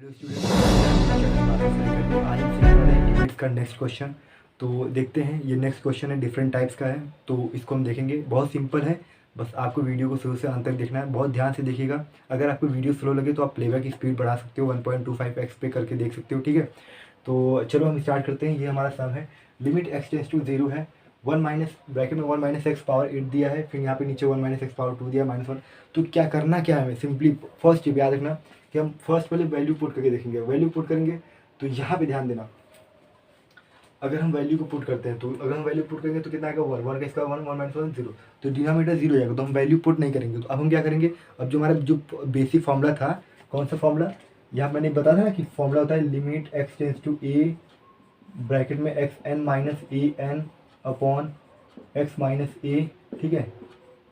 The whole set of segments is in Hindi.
हेलो स्टूडेंट, आज हम सीखने वाले हैं लिमिट्स का नेक्स्ट क्वेश्चन। तो देखते हैं, ये नेक्स्ट क्वेश्चन है डिफरेंट टाइप्स का है, तो इसको हम देखेंगे। बहुत सिंपल है, बस आपको वीडियो को शुरू से अंत तक देखना है। बहुत ध्यान से देखिएगा। अगर आपको वीडियो स्लो लगे तो आप प्लेबैक की स्पीड बढ़ा सकते हो, 1.25x पे करके देख सकते हो, ठीक है। तो चलो हम स्टार्ट करते हैं। ये हमारा सम है, लिमिट x टेंस टू 0 है। वन माइनस ब्रैकेट में 1 माइनस एक्स पावर 8 दिया है, फिर यहाँ पे नीचे 1 माइनस एक्स पावर 2 दिया, -1। तो क्या करना क्या है हमें, सिंपली फर्स्ट टिप याद रखना कि हम फर्स्ट पहले वैल्यू पुट करके देखेंगे। वैल्यू पुट करेंगे तो यहाँ पे ध्यान देना, अगर हम वैल्यू को पुट करते हैं तो अगर हम वैल्यू पुट करेंगे तो कितना आएगा, 1 का इसका 1, 1 माइनस 1 0। तो डिनोमिनेटर 0 जाएगा, तो हम वैल्यू पुट नहीं करेंगे। तो अब हम क्या करेंगे, अब जो हमारा जो बेसिक फॉर्मूला था, कौन सा फॉर्मूला, यहाँ मैंने बताया था ना कि फॉर्मूला होता है limit x tends to a bracket में x n minus a n upon x minus a, ठीक है,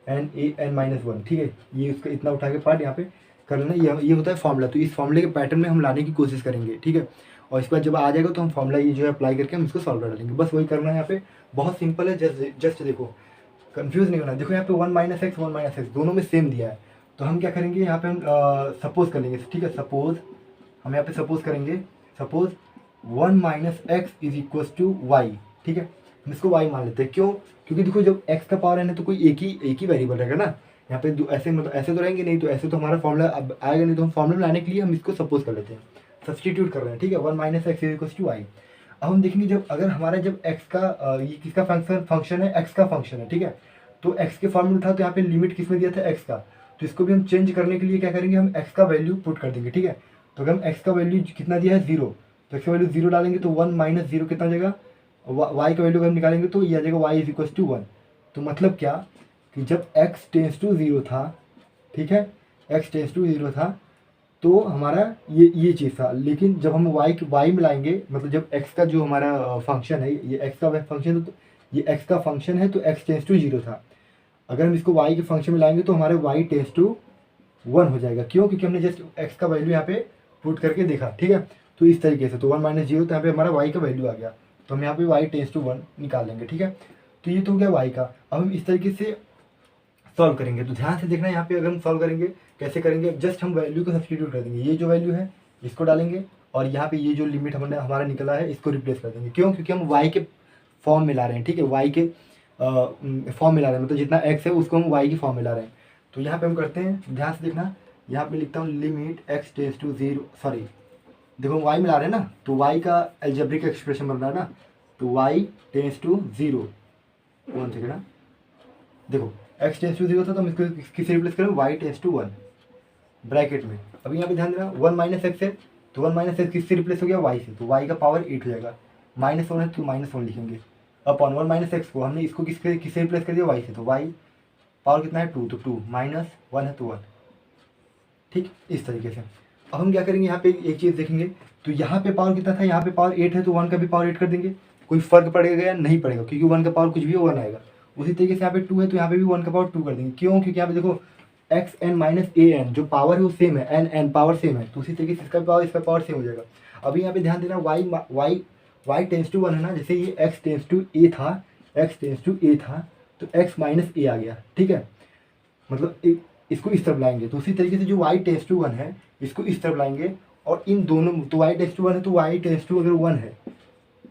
एन ए एन माइनस 1, ठीक है। ये उसका इतना उठा के पार्ट यहाँ पे कर लेना, ये होता है फॉर्मूला। तो इस फॉर्मूले के पैटर्न में हम लाने की कोशिश करेंगे, ठीक है। और इसके बाद जब आ जाएगा तो हम फॉर्मूला ये जो है अप्लाई करके हम इसको सॉल्व कर डालेंगे। बस वही करना है यहाँ पे, बहुत सिंपल है। जस्ट देखो, कंफ्यूज नहीं होना। देखो यहाँ पे 1 माइनस एक्स 1 माइनस एक्स दोनों में सेम दिया है, तो हम क्या करेंगे यहाँ पे, हम सपोज कर लेंगे, ठीक है। सपोज हम यहाँ पे सपोज करेंगे, suppose 1 minus x is equal to y, ठीक है। हम इसको वाई मान लेते हैं, क्यों, क्योंकि देखो जब x का पावर है तो कोई एक ही वेरिएबल रहेगा ना। यहाँ पे ऐसे मतलब ऐसे तो रहेंगे नहीं, तो ऐसे तो हमारा फॉर्मूला अब आएगा नहीं। तो हम फॉर्मूला लाने के लिए हम इसको सपोज कर लेते हैं, सब्सटीट्यूट कर रहे हैं, ठीक है। 1 minus x is equal to y. अब हम देखेंगे जब अगर हमारा जब x का ये किसका फंक्शन है, x का फंक्शन है, ठीक है। तो x के फॉर्मूला था, तो यहाँ पे लिमिट किस में दिया था, x का। तो इसको भी हम चेंज करने के लिए क्या करेंगे, हम x का वैल्यू पुट कर देंगे, ठीक है। तो अगर हम x का वैल्यू कितना दिया है 0, तो x का वैल्यू 0 डालेंगे तो 1 माइनस 0 कितना हो जाएगा, y का वैल्यू हम निकालेंगे तो ये आ जाएगा y इज इक्वल टू 1। तो मतलब क्या कि जब x टेंस टू 0 था, ठीक है, x टेंस टू 0 था, तो हमारा ये चीज़ था। लेकिन जब हम y में लाएंगे, मतलब जब x का जो हमारा फंक्शन है, ये x का फंक्शन, तो ये x का फंक्शन है, तो x टेंस टू 0 था। अगर हम इसको y के फंक्शन में लाएंगे तो हमारे y टेंस टू 1 हो जाएगा, क्यों, क्योंकि हमने जस्ट x का वैल्यू यहाँ पे पुट करके देखा, ठीक है। तो इस तरीके से, तो 1 माइनस 0, तो यहाँ पे हमारा y का वैल्यू आ गया, तो हम यहाँ पे y टेंस टू 1 निकाल लेंगे, ठीक है। तो ये तो हो गया y का। अब हम इस तरीके से सॉल्व करेंगे, तो ध्यान से देखना यहाँ पे। अगर हम सॉल्व करेंगे कैसे करेंगे, जस्ट हम वैल्यू को सब्स्टिट्यूट कर देंगे। ये जो वैल्यू है इसको डालेंगे, और यहाँ पे ये जो लिमिट हमने हमारा निकला है इसको रिप्लेस कर देंगे, क्यों, क्योंकि हम y के फॉर्म में ला रहे हैं, ठीक है। y के फॉर्म में ला रहे हैं, मतलब जितना x है उसको हम y के फॉर्म में ला रहे हैं। तो यहाँ पे हम करते हैं, ध्यान से देखना, यहाँ पे लिखता हूँ limit x tends to 0, sorry देखो हम y में ला रहे हैं ना, तो y का एल्जेब्रिक एक्सप्रेशन बन रहा है ना, तो y टेंस टू 0, 1 सेकेंड ना, देखो x टेंस टू 0 था, तो हम इसको किससे रिप्लेस करें, y टेंस टू 1 ब्रैकेट में। अभी यहाँ पे ध्यान देना, 1 माइनस एक्स है, तो 1 माइनस एक्स किससे रिप्लेस हो गया, y से, तो y का पावर 8 हो जाएगा। -1 है तो -1 लिखेंगे, अपॉन 1 माइनस एक्स को हमने इसको किससे रिप्लेस कर दिया, y से, तो y पावर कितना है 2, तो 2 -1 है तो 1, ठीक, इस तरीके से। अब हम क्या करेंगे, यहाँ पे एक चीज़ देखेंगे, तो यहाँ पे पावर कितना था, यहाँ पे पावर 8 है, तो 1 का भी पावर 8 कर देंगे। कोई फर्क पड़ेगा या नहीं पड़ेगा, क्योंकि 1 का पावर कुछ भी 1 आएगा। उसी तरीके से यहाँ पे 2 है, तो यहाँ पे भी 1 का पावर 2 कर देंगे, क्यों, क्योंकि यहाँ पे देखो x n minus a N जो पावर है वो सेम है, एन एन पावर सेम है, तो उसी तरीके से इसका पावर इसका पावर सेम हो जाएगा। अभी यहाँ पे ध्यान देना, y टेंस टू 1 है ना, जैसे ये x टेंस टू ए था, तो x माइनस ए आ गया, ठीक है। मतलब इसको इस तरफ लाएंगे, तो उसी तरीके से जो y टेंस टू 1 है इसको इस तरफ लाएंगे, और इन दोनों, तो y टेंस टू 1 है, तो y टेंस टू अगर 1 है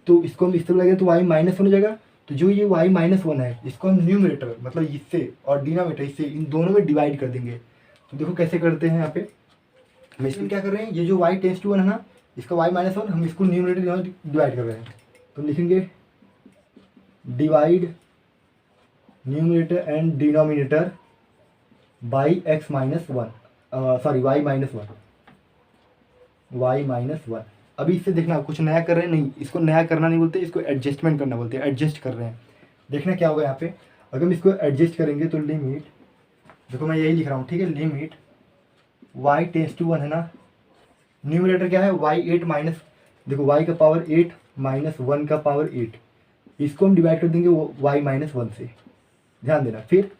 तो इसको हम इस तरफ लाएंगे, तो y माइनस 1 हो जाएगा। तो जो ये y माइनस 1 है इसको हम न्यूमरेटर मतलब इससे, और डिनोमिनेटर इससे, इन दोनों में डिवाइड कर देंगे। तो देखो कैसे करते हैं, यहाँ पे हम इसमें क्या कर रहे हैं, ये जो y टेंस टू 1 है ना, इसका y माइनस 1 हम इसको न्यूमरेटर डिवाइड कर रहे हैं। तो लिखेंगे divide numerator and denominator by x minus 1, sorry y minus 1। अभी इससे देखना कुछ नया कर रहे हैं, नहीं, इसको नया करना नहीं बोलते, इसको एडजस्टमेंट करना बोलते हैं, एडजस्ट कर रहे हैं। देखना क्या होगा यहाँ पे, अगर हम इसको एडजस्ट करेंगे तो लिमिट, देखो मैं यही लिख रहा हूँ, ठीक है, लिमिट y टेंस टू 1 है ना, न्यूमरेटर क्या है y8 माइनस, देखो y का पावर 8 माइनस 1 का पावर 8, इसको हम डिवाइड कर देंगे y माइनस 1 से, ध्यान देना। फिर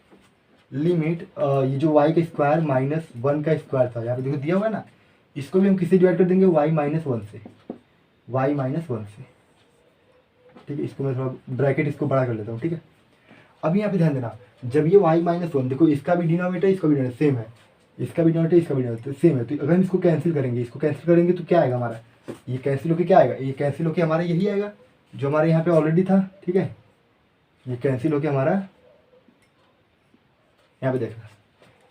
लिमिट ये जो y का स्क्वायर माइनस 1 का स्क्वायर था, यहाँ पे देखो दिया हुआ है ना, इसको भी हम किससे डिवाइड कर देंगे, y माइनस 1 से, ठीक है। इसको मैं थोड़ा ब्रैकेट इसको बड़ा कर लेता हूँ, ठीक है। अब यहाँ पे ध्यान देना, जब ये y माइनस 1, देखो इसका भी डिनोमिनेटर इसका भी डिनोमिनेटर सेम है, इसका भी डिनोमिनेटर इसका भी डिनोमिनेटर सेम है। तो अगर हम इसको कैंसिल करेंगे तो क्या आएगा हमारा, ये कैंसिल होकर क्या आएगा, ये कैंसिल होकर हमारा यही आएगा जो हमारे यहाँ पे ऑलरेडी था। ठीक है, ये कैंसिल होकर हमारा यहाँ पे देखना,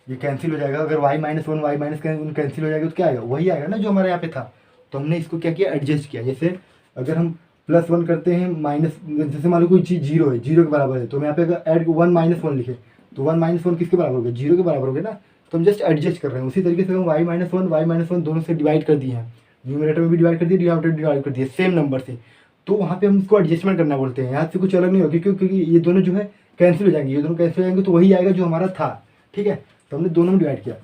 ये कैंसिल हो जाएगा। अगर y-1 y-1 कैंसिल हो जाएगा तो क्या आएगा, वही आएगा ना जो हमारे यहाँ पे था। तो हमने इसको क्या किया, एडजस्ट किया। जैसे अगर हम +1 करते हैं माइनस, जैसे मान लो कोई चीज़ जीरो है, जीरो के बराबर है, तो हम यहाँ पे अगर ऐड 1-1 लिखे तो 1-1 किसके बराबर हो गया, जीरो के बराबर हो गया ना। तो हम जस्ट एडजस्ट कर रहे हैं। उसी तरीके से हम y-1 दोनों से डिवाइड कर दिए हैं, न्यूमरेटर में भी डिवाइड कर दिए, डिनोमिनेटर डिवाइड कर दिए सेम नंबर से। तो वहाँ पे हम इसको एडजस्टमेंट करना बोलते हैं। यहाँ से कुछ अलग नहीं होगा क्योंकि ये दोनों जो है कैंसिल हो जाएंगे, ये दोनों कैंसिल हो जाएंगे तो वही आएगा जो हमारा था। ठीक है, तो हमने दोनों में डिवाइड किया,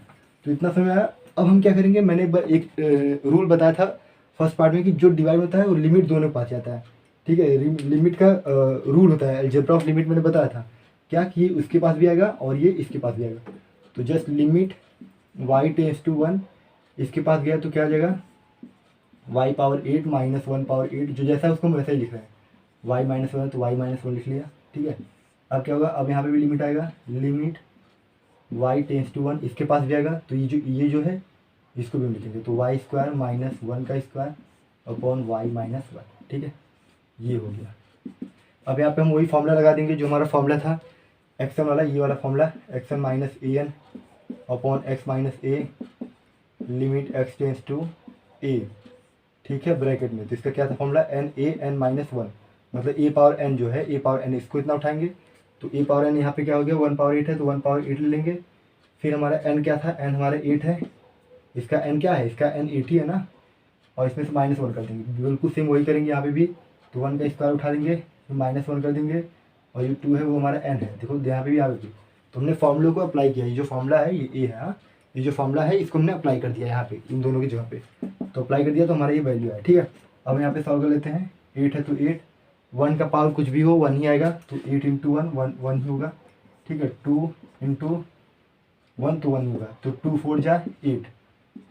तो इतना समय आया। अब हम क्या करेंगे, मैंने एक रूल बताया था फर्स्ट पार्ट में कि जो डिवाइड होता है वो लिमिट दोनों के पास जाता है। ठीक है, लिमिट का रूल होता है, अलजेब्रा ऑफ लिमिट मैंने बताया था क्या कि ये उसके पास भी आएगा और ये इसके पास भी आएगा। तो जस्ट लिमिट y → 1 इसके पास गया तो क्या आ जाएगा, y⁻8 - 1/8, जो जैसा है उसको हम वैसा ही लिख रहे हैं, y-1 तो y-1 लिख लिया। ठीक है, अब क्या होगा, अब यहाँ पे भी लिमिट आएगा, लिमिट y → 1 इसके पास भी आएगा। तो ये जो है इसको भी हम लिखेंगे, तो y² - 1² अपॉन y-1। ठीक है, ये हो गया। अब यहाँ पे हम वही फॉर्मूला लगा देंगे जो हमारा फॉर्मूला था एक्सन वाला, ये वाला formula, action - an upon x - a limit x → a। ठीक है, ब्रैकेट में। तो इसका क्या था फॉर्मूला, n(a)n-1, मतलब a⁻n जो है, a⁻n इसको इतना उठाएंगे तो a⁻n यहाँ पे क्या हो गया, 1/8 है तो 1/8 ले लेंगे। फिर हमारा n क्या था, n हमारा 8 है, इसका n क्या है, इसका n 80 है ना, और इसमें से -1 कर देंगे। बिल्कुल सेम वही करेंगे यहाँ पे भी, तो 1 का स्क्वायर उठा देंगे, -1 कर देंगे, और ये 2 है वो हमारा n है। देखो यहाँ पे भी यहाँ पे भी तो हमने फॉर्मूले को अप्लाई किया। ये जो फॉर्मूला है ये a है, हाँ, ये जो फॉर्मूला है इसको हमने अप्लाई कर दिया यहाँ पे इन दोनों की जगह पे, तो अप्लाई कर दिया तो हमारा ये वैल्यू है। ठीक है, अब यहाँ पे सॉल्व कर लेते हैं। 8 है तो 8, 1 का पावर कुछ भी हो 1 ही आएगा, तो 8 × 1 1 ही होगा। ठीक है, 2 × 1 तो 1 ही होगा, तो 2 4 जा 8,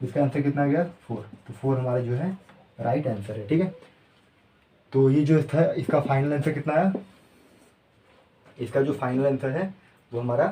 इसका आंसर कितना आ गया 4। तो 4 हमारा जो है राइट आंसर है। ठीक है, तो ये जो था इसका फाइनल आंसर कितना आया, इसका जो फाइनल आंसर है वो हमारा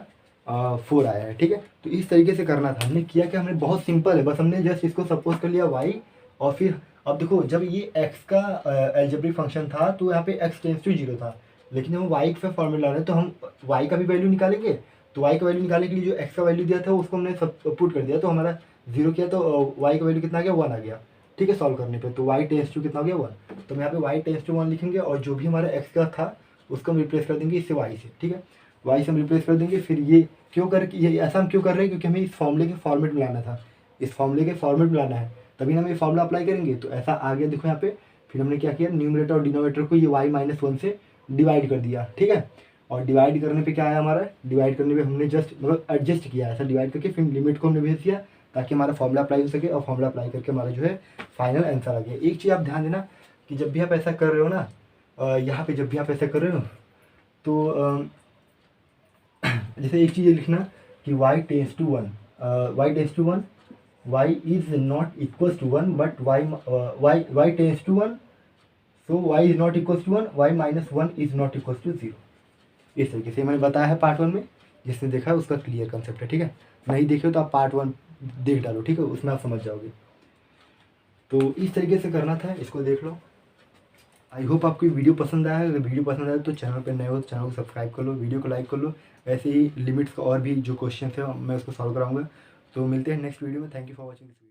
4 आया है। ठीक है, तो इस तरीके से करना था। हमने किया क्या, हमने बहुत सिंपल है, बस हमने जस्ट इसको सपोज कर लिया y, और फिर अब देखो जब ये x का अलजेब्रिक फंक्शन था तो यहाँ पे x → 0 था, लेकिन हम y का फॉर्मूला रहे हैं तो हम y का भी वैल्यू निकालेंगे। तो y का वैल्यू निकालने के लिए जो x का वैल्यू दिया था उसको हमने सब पुट कर दिया, तो हमारा 0 किया तो y का वैल्यू कितना आ गया, 1 आ गया। ठीक है, सॉल्व करने पे तो y → कितना हो गया 1, तो हम यहाँ पे y → 1 लिखेंगे, और जो भी हमारा x का था उसको हम रिप्लेस कर देंगे इससे y से। ठीक है, y से हम रिप्लेस कर देंगे। फिर ये क्यों कर, ये ऐसा हम क्यों कर रहे हैं, क्योंकि हमें इस फॉर्मूले के फॉर्मेट में लाना था, इस फॉर्मूले के फॉर्मेट में लाना है, तभी हम ये फॉर्मूला अप्लाई करेंगे। तो ऐसा आ गया, देखो यहाँ पे। फिर हमने क्या किया, न्यूमरेटर और डिनोमिनेटर को ये y-1 से डिवाइड कर दिया। ठीक है, और डिवाइड करने पे क्या आया हमारा, डिवाइड करने पे हमने जस्ट मतलब एडजस्ट किया, ऐसा डिवाइड करके फिर लिमिट को हमने भेज दिया ताकि हमारा फॉर्मूला अप्लाई हो सके, और फॉर्मूला अप्लाई करके हमारा जो है फाइनल आंसर आ गया। एक चीज़ आप ध्यान देना कि जब भी आप ऐसा कर रहे हो ना, यहाँ पे जब भी आप ऐसा कर रहे हो तो जैसे एक चीज़ ये लिखना कि y → 1 y is not equal to 1 but y → 1, so y is not equal to 1, y-1 is not equal to 0। इस तरीके से मैंने बताया है पार्ट 1 में, जिसने देखा है उसका क्लियर कंसेप्ट है। ठीक है, नहीं देखे हो तो आप पार्ट 1 देख डालो, ठीक है, उसमें आप समझ जाओगे। तो इस तरीके से करना था, इसको देख लो। आई होप आपको वीडियो पसंद आया। अगर वीडियो पसंद आया तो चैनल पर नए हो तो चैनल को सब्सक्राइब कर लो, वीडियो को लाइक कर लो। ऐसे ही लिमिट्स का और भी जो क्वेश्चन है मैं उसको सॉल्व कराऊंगा। तो मिलते हैं नेक्स्ट वीडियो में। Thank you for watching this video.